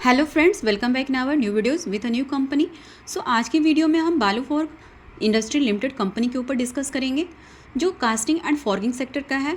Hello friends, welcome back in our new videos with a new company. So आज की video में हम बालू फॉर्ग इंडस्ट्री लिमिटेड कंपनी के ऊपर डिस्कस करेंगे जो कास्टिंग एंड फॉर्गिंग सेक्टर का है।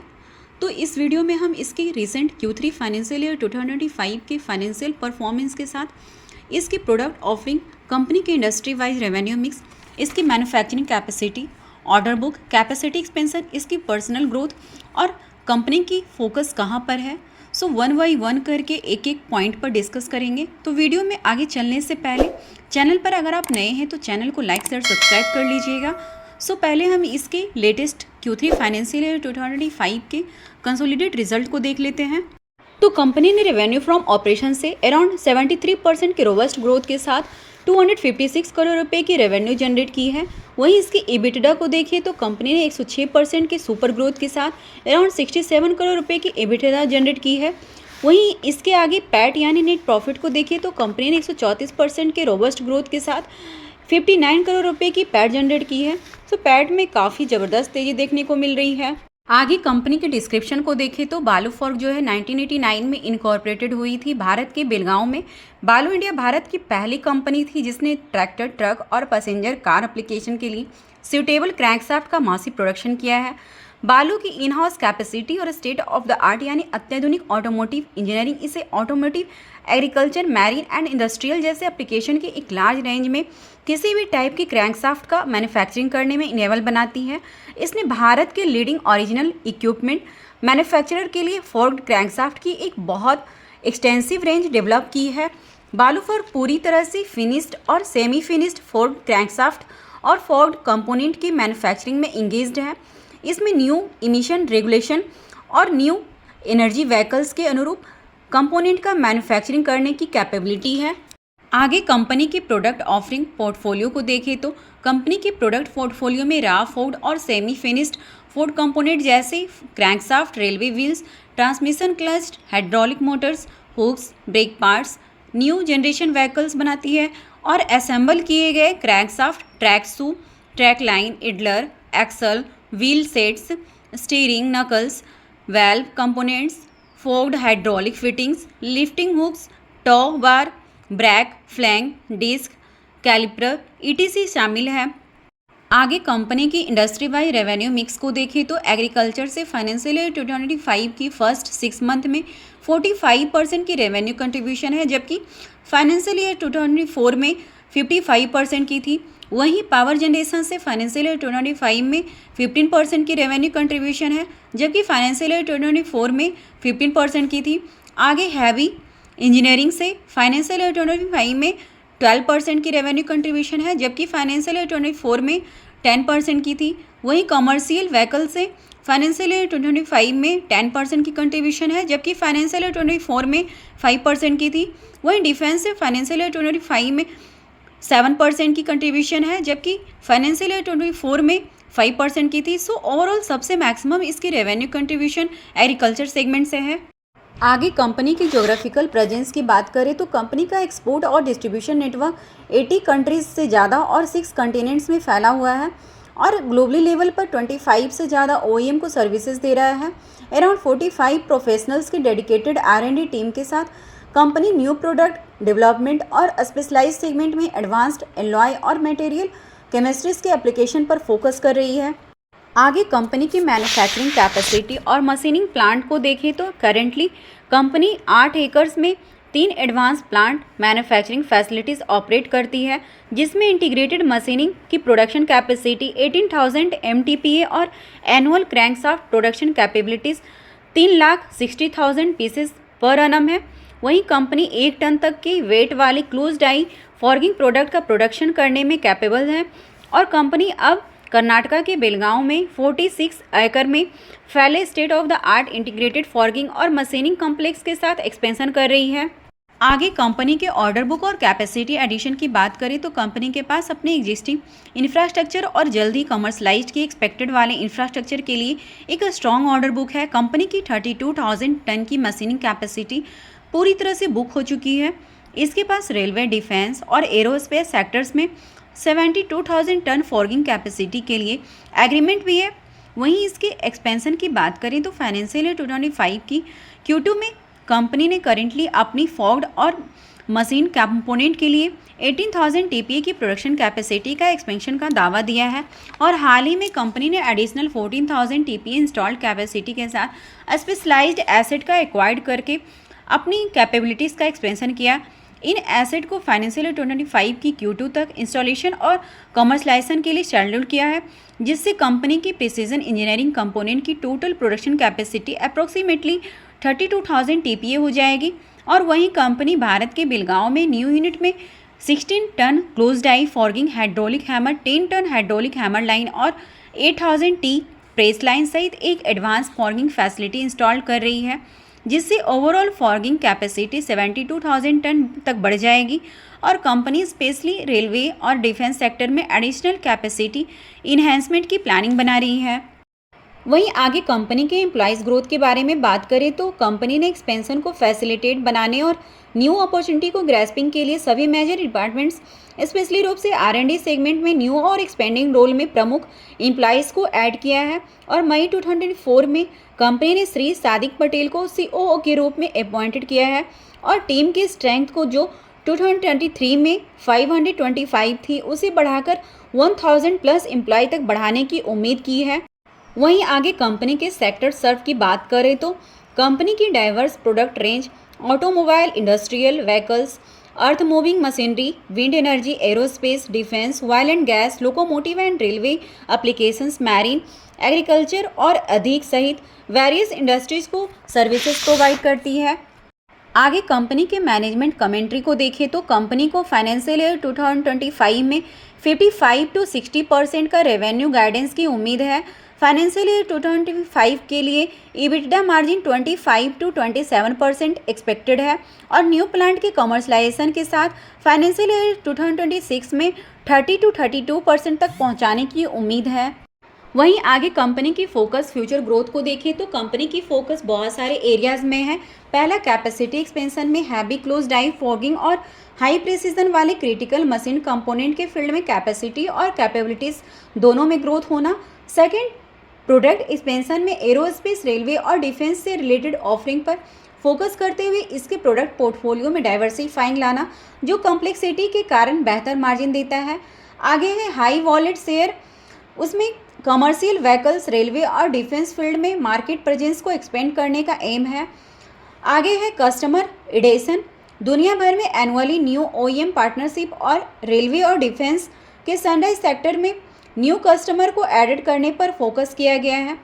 तो इस वीडियो में हम इसके रिसेंट Q3 फाइनेंशियल ईयर 2025 के फाइनेंशियल परफॉर्मेंस के साथ इसकी प्रोडक्ट ऑफरिंग, कंपनी के इंडस्ट्री वाइज रेवेन्यू मिक्स, इसकी manufacturing capacity, order book, capacity expansion, इसकी पर्सनल ग्रोथ और कंपनी की फोकस कहाँ पर है, सो वन बाई वन करके एक एक पॉइंट पर डिस्कस करेंगे। तो वीडियो में आगे चलने से पहले चैनल पर अगर आप नए हैं तो चैनल को लाइक शेयर सब्सक्राइब कर लीजिएगा। सो पहले हम इसके लेटेस्ट Q3 फाइनेंशियल ईयर 2025 के कंसोलिडेट रिजल्ट को देख लेते हैं। तो कंपनी ने रेवेन्यू फ्रॉम ऑपरेशन से अराउंड 73% के रोबस्ट ग्रोथ के साथ 256 करोड़ रुपए की रेवेन्यू जनरेट की है। वहीं इसकी EBITDA को देखिए तो कंपनी ने 106% के सुपर ग्रोथ के साथ अराउंड 67 करोड़ रुपए की EBITDA जनरेट की है। वहीं इसके आगे पैट यानी नेट प्रॉफिट को देखिए तो कंपनी ने 134% के रोबस्ट ग्रोथ के साथ 59 करोड़ रुपए की पैट जनरेट की है। तो पैट में काफ़ी ज़बरदस्त तेज़ी देखने को मिल रही है। आगे कंपनी के डिस्क्रिप्शन को देखें तो बालू फॉर्ग जो है 1989 में इनकॉर्पोरेटेड हुई थी भारत के बेलगांव में। बालू इंडिया भारत की पहली कंपनी थी जिसने ट्रैक्टर, ट्रक और पैसेंजर कार एप्लीकेशन के लिए सूटेबल क्रैंकशाफ्ट का मासिव प्रोडक्शन किया है। बालू की इन हाउस कैपेसिटी और स्टेट ऑफ द आर्ट यानी अत्याधुनिक ऑटोमोटिव इंजीनियरिंग इसे automotive, agriculture, marine and industrial जैसे एप्लीकेशन के एक लार्ज रेंज में किसी भी टाइप की क्रैंकशाफ्ट का मैन्युफैक्चरिंग करने में इनेबल बनाती है। इसने भारत के लीडिंग ओरिजिनल इक्विपमेंट मैन्युफैक्चरर के लिए फोर्क्ड क्रैंकशाफ्ट की एक बहुत एक्सटेंसिव रेंज डेवलप की है। बालू फॉर्ग पूरी तरह से फिनिश्ड और सेमी फिनिश्ड फोर्क्ड क्रैंकशाफ्ट और फोर्क्ड कंपोनेंट की मैन्युफैक्चरिंग में इंगेज्ड है। इसमें न्यू इमिशन रेगुलेशन और न्यू एनर्जी व्हीकल्स के अनुरूप कंपोनेंट का मैन्युफैक्चरिंग करने की कैपेबिलिटी है। आगे कंपनी के प्रोडक्ट ऑफरिंग पोर्टफोलियो को देखें तो कंपनी के प्रोडक्ट पोर्टफोलियो में रा फोर्ड और सेमी फिनिश्ड फोर्ड कंपोनेंट जैसे crankshaft, railway wheels, transmission clutch, hydraulic motors, hooks, brake parts, new generation vehicles बनाती है और असेंबल किए गए crankshaft, track shoe, track line, idler, axle, wheel sets, steering knuckles, valve components, forked hydraulic fittings, lifting hooks, tow bar, brake, flange, disc, caliper ETC शामिल है। आगे company की industry wise revenue mix को देखें तो agriculture से financial year 2025 की first 6 month में 45% की रेवेन्यू कंट्रीब्यूशन है, जबकि फाइनेंशियल ईयर 2024 में 55% की थी। वहीं पावर जनरेशन से फाइनेंशियल ईयर 2025 में 15% की रेवेन्यू कंट्रीब्यूशन है, जबकि फाइनेंशियल ईयर 2024 में 15% की थी। आगे हैवी इंजीनियरिंग से फाइनेंशियल ईयर 2025 में 12% की रेवेन्यू कंट्रीब्यूशन है, जबकि फाइनेंशियल ईयर 2024 में 10% की थी। वहीं कमर्शियल व्हीकल से फाइनेंशियल ईयर 2025 में 10% की कंट्रीब्यूशन है, जबकि फाइनेंशियल ईयर 2024 में 5% की थी। वहीं डिफेंस से फाइनेंशियल ईयर 2025 में 7% की कंट्रीब्यूशन है, जबकि फाइनेंशियल ईयर 2024 में 5% की थी। सो ओवरऑल सबसे मैक्सिमम इसकी रेवेन्यू कंट्रीब्यूशन एग्रीकल्चर सेगमेंट से है। आगे कंपनी की ज्योग्राफिकल प्रेजेंस की बात करें तो कंपनी का एक्सपोर्ट और डिस्ट्रीब्यूशन नेटवर्क 80 कंट्रीज से ज़्यादा और 6 कॉन्टिनेंट्स में फैला हुआ है और ग्लोबली लेवल पर 25 से ज़्यादा OEM को सर्विसेज दे रहा है। अराउंड 45 प्रोफेशनल्स की डेडिकेटेड R&D टीम के साथ कंपनी न्यू प्रोडक्ट डेवलपमेंट और स्पेशलाइज सेगमेंट में एडवांस्ड एलॉय और मटेरियल केमिस्ट्रीज के एप्लीकेशन पर फोकस कर रही है। आगे कंपनी की मैन्युफैक्चरिंग कैपेसिटी और मशीनिंग प्लांट को देखें तो करेंटली कंपनी 8 एकर्स में 3 advance plant manufacturing facilities operate करती है, जिसमें इंटीग्रेटेड मशीनिंग की प्रोडक्शन कैपेसिटी 18,000 MTPA और annual crankshaft production capabilities 3,60,000 pieces per annum है। वहीं कंपनी 1 टन तक की वेट वाली क्लोज डाई फॉर्गिंग प्रोडक्ट का प्रोडक्शन करने में कैपेबल है और कंपनी अब कर्नाटका के बेलगांव में 46 एकड़ में फैले state of the art integrated forging और मशीनिंग कॉम्प्लेक्स के साथ एक्सपेंशन कर रही है। आगे कंपनी के ऑर्डर बुक और कैपेसिटी एडिशन की बात करें तो कंपनी के पास अपने एग्जिस्टिंग इंफ्रास्ट्रक्चर और जल्द ही कमर्शलाइज्ड की एक्सपेक्टेड वाले इंफ्रास्ट्रक्चर के लिए एक स्ट्रॉन्ग ऑर्डर बुक है। कंपनी की 32,000 टन की मशीनिंग कैपेसिटी पूरी तरह से बुक हो चुकी है। इसके पास रेलवे, डिफेंस और एरोस्पेस सेक्टर्स में 72,000 टन फॉर्गिंग कैपेसिटी के लिए एग्रीमेंट भी है। वहीं इसके एक्सपेंशन की बात करें तो फाइनेंशियल ईयर 2025 की Q2 में कंपनी ने करेंटली अपनी फॉग्ड और मशीन कंपोनेंट के लिए 18,000 TPA की प्रोडक्शन कैपेसिटी का एक्सपेंशन का दावा दिया है और हाल ही में कंपनी ने एडिशनल 14,000 TPA इंस्टॉल्ड कैपेसिटी के साथ स्पेशलाइज्ड एसेट का एक्वायर्ड करके अपनी कैपेबिलिटीज़ का एक्सपेंशन किया। इन एसेट को फाइनेंशियल ईयर 2025 की Q2 तक इंस्टॉलेशन और कमर्शलाइजेशन के लिए शेड्यूल किया है, जिससे कंपनी की प्रिसीजन इंजीनियरिंग कंपोनेंट की total production capacity approximately 32,000 TPA हो जाएगी। और वहीं कंपनी भारत के बिलगांव में न्यू यूनिट में 16 ton close die forging hydraulic hammer, 10 ton hydraulic hammer line और 8,000 T प्रेस लाइन सहित एक एडवांस फॉर्गिंग फैसिलिटी इंस्टॉल कर रही है, जिससे ओवरऑल फॉर्गिंग कैपेसिटी 72,000 टन तक बढ़ जाएगी। और कंपनी स्पेशली रेलवे और डिफेंस सेक्टर में एडिशनल कैपेसिटी इन्हेंसमेंट की प्लानिंग बना रही है। वहीं आगे कंपनी के एम्प्लॉयज़ ग्रोथ के बारे में बात करें तो कंपनी ने एक्सपेंशन को फैसिलिटेट बनाने और न्यू अपॉर्चुनिटी को ग्रैस्पिंग के लिए सभी मेजर डिपार्टमेंट्स स्पेशली रूप से R&D सेगमेंट में न्यू और एक्सपेंडिंग रोल में प्रमुख एम्प्लॉयज़ को ऐड किया है। और मई 2024 में कंपनी ने श्री सादिक पटेल को COO के रूप में अपॉइंटेड किया है और टीम की स्ट्रेंथ को जो 2023 में 525 थी उसे बढ़ाकर 1000 प्लस एम्प्लॉय तक बढ़ाने की उम्मीद की है। वहीं आगे कंपनी के सेक्टर सर्व की बात करें तो कंपनी की diverse product range automobile, industrial vehicles, earth moving machinery, wind energy, aerospace, defence, oil and gas, locomotive and railway applications, marine, agriculture और अधिक सहित वेरियस इंडस्ट्रीज को सर्विसेज प्रोवाइड करती है। आगे कंपनी के मैनेजमेंट कमेंट्री को देखें तो कंपनी को फाइनेंशियल ईयर 2025 में 55 to 60% का रेवेन्यू गाइडेंस की उम्मीद है। फाइनेंशियल ईयर 2025 के लिए EBITDA मार्जिन 25 to 27% एक्सपेक्टेड है और न्यू प्लांट के कमर्शलाइजेशन के साथ फाइनेंशियल ईयर 2026 में 30 to 32% तक पहुंचाने की उम्मीद है। वहीं आगे कंपनी की फोकस फ्यूचर ग्रोथ को देखें तो कंपनी की फोकस बहुत सारे एरियाज में है। पहला, कैपेसिटी एक्सपेंशन में हैवी क्लोज डाई फॉगिंग और हाई प्रिसीजन वाले क्रिटिकल मशीन कंपोनेंट के फील्ड में कैपेसिटी और कैपेबिलिटीज दोनों में ग्रोथ होना। सेकंड, प्रोडक्ट एक्सपेंशन में एरोस्पेस, रेलवे और डिफेंस से रिलेटेड ऑफरिंग पर फोकस करते हुए इसके प्रोडक्ट पोर्टफोलियो में डाइवर्सिफाइंग लाना, जो कॉम्प्लेक्सिटी के कारण बेहतर मार्जिन देता है। आगे है हाई वॉलेट शेयर, उसमें कमर्शियल व्हीकल्स, रेलवे और डिफेंस फील्ड में मार्केट प्रेजेंस को एक्सपेंड करने का एम है। आगे है कस्टमर एडिशन, दुनिया भर में एनुअली न्यू OEM पार्टनरशिप और रेलवे और डिफेंस के सनराइज सेक्टर में न्यू कस्टमर को एडेड करने पर फोकस किया गया है।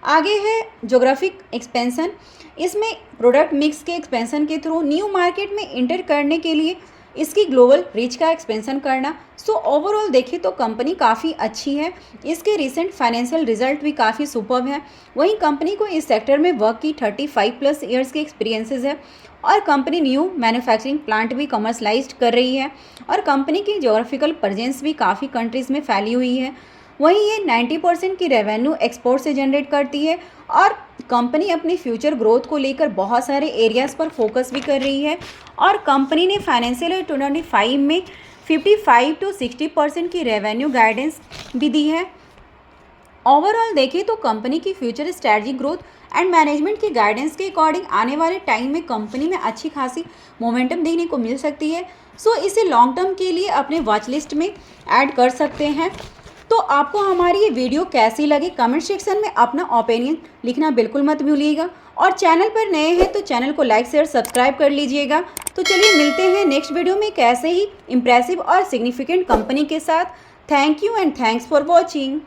आगे है ज्योग्राफिक एक्सपेंशन, इसमें प्रोडक्ट मिक्स के एक्सपेंशन के थ्रू न्यू मार्केट में इंटर करने के लिए इसकी ग्लोबल रीच का एक्सपेंशन करना। सो ओवरऑल देखें तो कंपनी काफ़ी अच्छी है, इसके रिसेंट फाइनेंशियल रिजल्ट भी काफ़ी सुपर्ब है। वहीं कंपनी को इस सेक्टर में वर्क की 35+ ईयर्स के एक्सपीरियंसेस है और कंपनी न्यू मैन्युफैक्चरिंग प्लांट भी कमर्शलाइज्ड कर रही है और कंपनी की ज्योग्राफिकल प्रेजेंस भी काफ़ी कंट्रीज़ में फैली हुई है। वहीं ये 90% की रेवेन्यू एक्सपोर्ट से जनरेट करती है और कंपनी अपनी फ्यूचर ग्रोथ को लेकर बहुत सारे एरियाज़ पर फोकस भी कर रही है और कंपनी ने फाइनेंशियल ईयर 2025 में 55 to 60% की रेवेन्यू गाइडेंस भी दी है। ओवरऑल देखें तो कंपनी की future strategy growth and management के गाइडेंस के अकॉर्डिंग आने वाले टाइम में कंपनी में अच्छी खासी मोमेंटम देखने को मिल सकती है। सो इसे लॉन्ग टर्म के लिए अपने वॉच लिस्ट में ऐड कर सकते हैं। तो आपको हमारी ये वीडियो कैसी लगी कमेंट सेक्शन में अपना ओपिनियन लिखना बिल्कुल मत भूलिएगा और चैनल पर नए हैं तो चैनल को लाइक शेयर सब्सक्राइब कर लीजिएगा। तो चलिए मिलते हैं नेक्स्ट वीडियो में कैसे ही इम्प्रेसिव और सिग्निफिकेंट कंपनी के साथ। Thank you and thanks for watching.